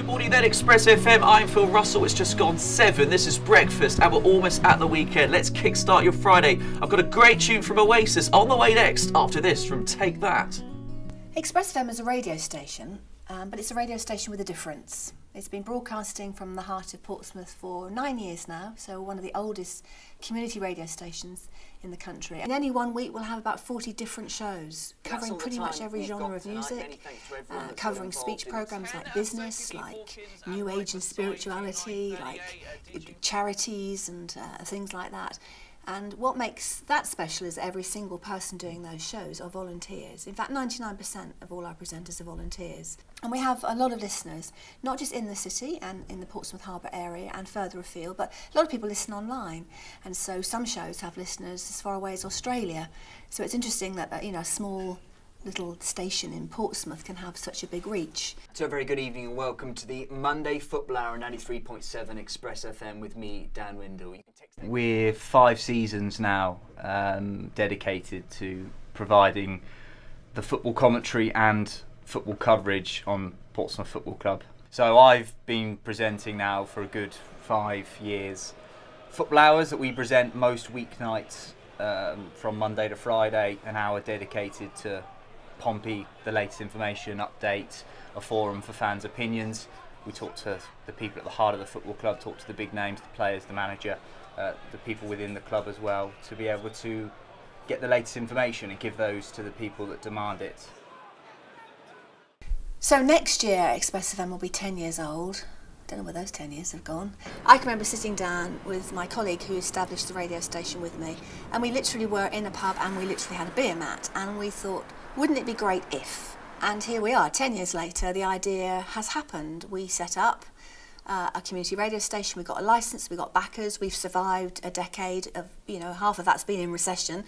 morning then, Express FM. I'm Phil Russell. It's just gone 7. This is breakfast and we're almost at the weekend. Let's kickstart your Friday. I've got a great tune from Oasis on the way next after this from Take That. Express FM is a radio station, but it's a radio station with a difference. It's been broadcasting from the heart of Portsmouth for 9 years now, so one of the oldest community radio stations in the country. In any one week we'll have about 40 different shows covering pretty much every genre of music, covering speech programmes like business, like new age and spirituality, like charities and things like that. And what makes that special is every single person doing those shows are volunteers. In fact, 99% of all our presenters are volunteers. And we have a lot of listeners, not just in the city and in the Portsmouth Harbour area and further afield, but a lot of people listen online. And so some shows have listeners as far away as Australia. So it's interesting that a small little station in Portsmouth can have such a big reach. So a very good evening and welcome to the Monday Football Hour on 93.7 Express FM with me, Dan Windle. You can text We're 5 seasons now dedicated to providing the football commentary and football coverage on Portsmouth Football Club. So I've been presenting now for a good 5 years. Football Hours that we present most weeknights from Monday to Friday, an hour dedicated to Pompey, the latest information, update, a forum for fans' opinions. We talk to the people at the heart of the football club, talk to the big names, the players, the manager, the people within the club as well, to be able to get the latest information and give those to the people that demand it. So next year Express FM will be 10 years old. I don't know where those 10 years have gone. I can remember sitting down with my colleague who established the radio station with me, and we literally were in a pub and we literally had a beer mat, and we thought, wouldn't it be great if? And here we are, 10 years later, the idea has happened. We set up a community radio station, we got a licence, we got backers, we've survived a decade of, half of that's been in recession.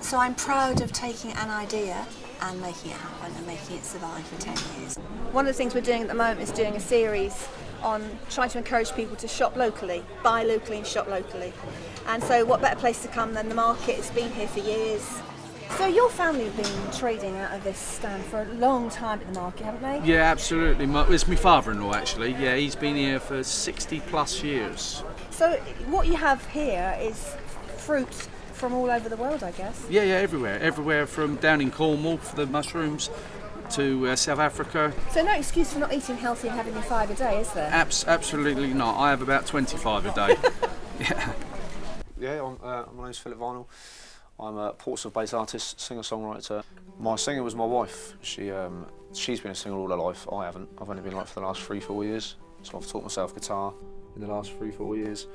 So I'm proud of taking an idea and making it happen and making it survive for 10 years. One of the things we're doing at the moment is doing a series on trying to encourage people to shop locally, buy locally and shop locally. And so what better place to come than the market? It's been here for years. So your family have been trading out of this stand for a long time at the market, haven't they? Yeah, absolutely. It's my father-in-law actually. Yeah, he's been here for 60 plus years. So what you have here is fruit from all over the world, I guess? Yeah, everywhere. Everywhere from down in Cornwall for the mushrooms to South Africa. So no excuse for not eating healthy and having your 5 a day, is there? Absolutely not. I have about 25 a day. Yeah, my name's Philip Vinyl. I'm a Portsmouth-based artist, singer-songwriter. My singer was my wife. She's been a singer all her life. I haven't. I've only been like for the last 3-4 years. So I've taught myself guitar in the last 3-4 years.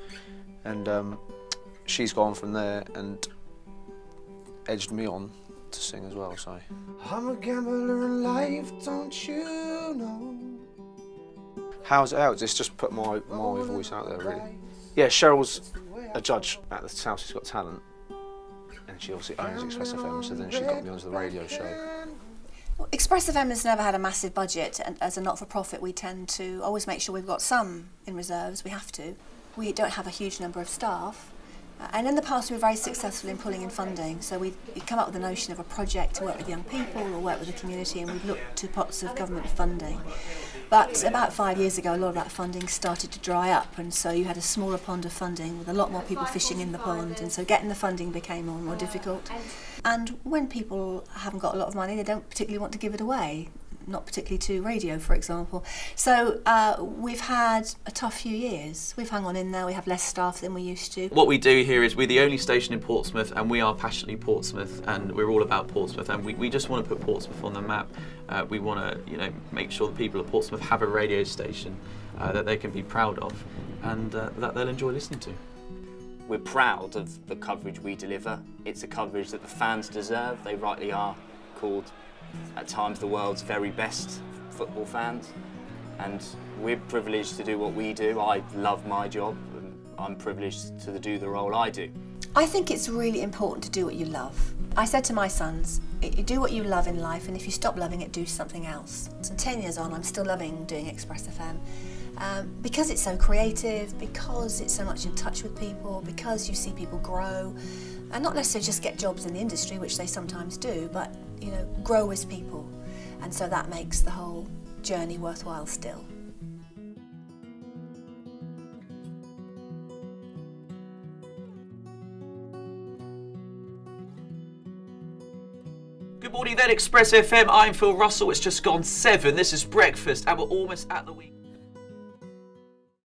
And she's gone from there and edged me on to sing as well, so. I'm a gambler in life, don't you know? How's it out? It's just put my voice out there, really. Yeah, Cheryl's a judge at the South She's Got Talent. And she obviously owns Express FM, so then she got me onto the radio show. Well, Express FM has never had a massive budget, and as a not-for-profit we tend to always make sure we've got some in reserves. We have to. We don't have a huge number of staff. And in the past we were very successful in pulling in funding, so we'd come up with the notion of a project to work with young people or work with the community, and we'd look to pots of government funding. But about 5 years ago a lot of that funding started to dry up, and so you had a smaller pond of funding with a lot more people fishing in the pond, and so getting the funding became more and more difficult. And when people haven't got a lot of money, they don't particularly want to give it away. Not particularly to radio, for example. So we've had a tough few years. We've hung on in there, we have less staff than we used to. What we do here is we're the only station in Portsmouth, and we are passionately Portsmouth, and we're all about Portsmouth, and we just want to put Portsmouth on the map. We want to make sure the people of Portsmouth have a radio station that they can be proud of and that they'll enjoy listening to. We're proud of the coverage we deliver. It's a coverage that the fans deserve. They rightly are called at times the world's very best football fans, and we're privileged to do what we do. I love my job and I'm privileged to do the role I do. I think it's really important to do what you love. I said to my sons, you do what you love in life, and if you stop loving it, do something else. So 10 years on, I'm still loving doing Express FM. Because it's so creative, because it's so much in touch with people, because you see people grow, and not necessarily just get jobs in the industry, which they sometimes do, but grow as people. And so that makes the whole journey worthwhile still. Good morning then, Express FM. I'm Phil Russell. It's just gone 7. This is breakfast and we're almost at the week.